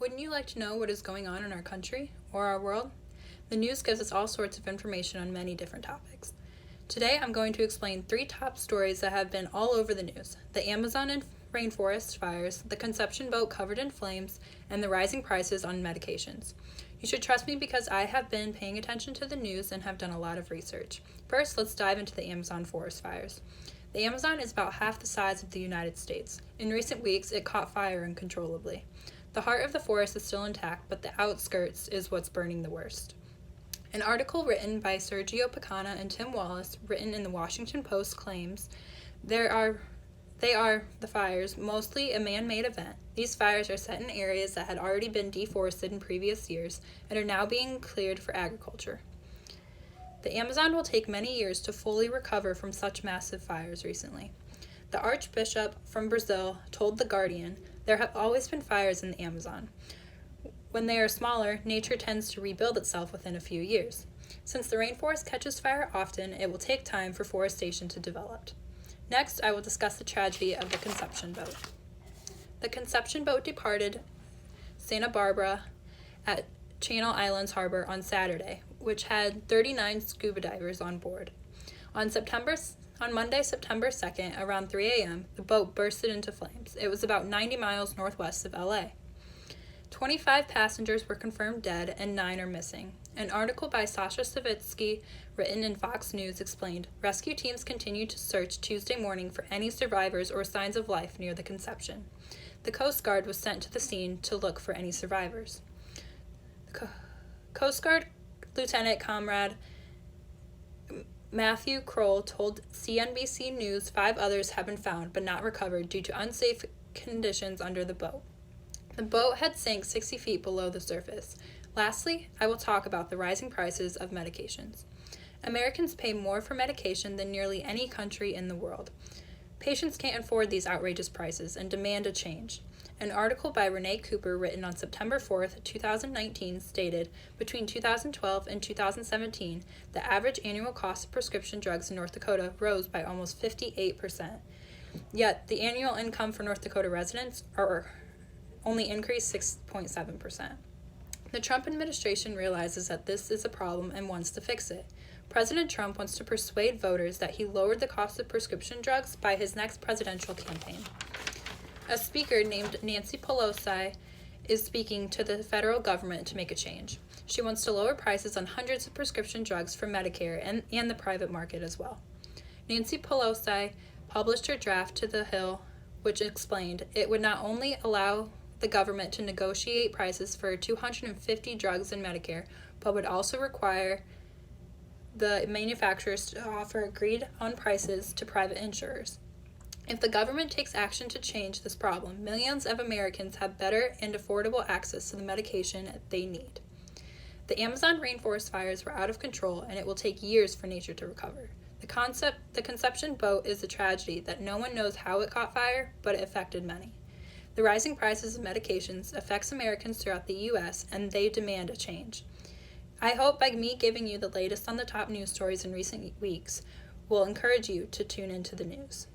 Wouldn't you like to know what is going on in our country or our world? The news gives us all sorts of information on many different topics. Today I'm going to explain 3 top stories that have been all over the news: the Amazon and rainforest fires, the conception boat covered in flames, and the rising prices on medications. You should trust me because I have been paying attention to the news and have done a lot of research. First, let's dive into the Amazon forest fires. The Amazon is about half the size of the United States. In recent weeks, it caught fire uncontrollably. The heart of the forest is still intact, but the outskirts is what's burning the worst. An article written by Sergio Picana and Tim Wallace, written in the Washington Post, claims they are the fires, mostly a man-made event. These fires are set in areas that had already been deforested in previous years and are now being cleared for agriculture. The Amazon will take many years to fully recover from such massive fires recently. The Archbishop from Brazil told The Guardian, "There have always been fires in the Amazon. When they are smaller, nature tends to rebuild itself within a few years. Since the rainforest catches fire often, it will take time for forestation to develop." Next, I will discuss the tragedy of the conception boat. The conception boat departed Santa Barbara at Channel Islands Harbor on Saturday, which had 39 scuba divers on board. On Monday, September 2nd, around 3 a.m., the boat bursted into flames. It was about 90 miles northwest of LA. 25 passengers were confirmed dead and 9 are missing. An article by Sasha Savitsky, written in Fox News, explained, "Rescue teams continued to search Tuesday morning for any survivors or signs of life near the conception. The Coast Guard was sent to the scene to look for any survivors." Coast Guard Lieutenant Comrade Matthew Kroll told CNBC News 5 others have been found but not recovered due to unsafe conditions under the boat. The boat had sank 60 feet below the surface. Lastly, I will talk about the rising prices of medications. Americans pay more for medication than nearly any country in the world. Patients can't afford these outrageous prices and demand a change. An article by Renee Cooper, written on September 4th, 2019, stated, between 2012 and 2017, the average annual cost of prescription drugs in North Dakota rose by almost 58%. Yet, the annual income for North Dakota residents only increased 6.7%. The Trump administration realizes that this is a problem and wants to fix it. President Trump wants to persuade voters that he lowered the cost of prescription drugs by his next presidential campaign. A speaker named Nancy Pelosi is speaking to the federal government to make a change. She wants to lower prices on hundreds of prescription drugs for Medicare and the private market as well. Nancy Pelosi published her draft to the Hill, which explained it would not only allow the government to negotiate prices for 250 drugs in Medicare, but would also require the manufacturers to offer agreed-on prices to private insurers. If the government takes action to change this problem, millions of Americans have better and affordable access to the medication they need. The Amazon rainforest fires were out of control, and it will take years for nature to recover. The conception boat is a tragedy that no one knows how it caught fire, but it affected many. The rising prices of medications affects Americans throughout the U.S., and they demand a change. I hope by me giving you the latest on the top news stories in recent weeks will encourage you to tune into the news.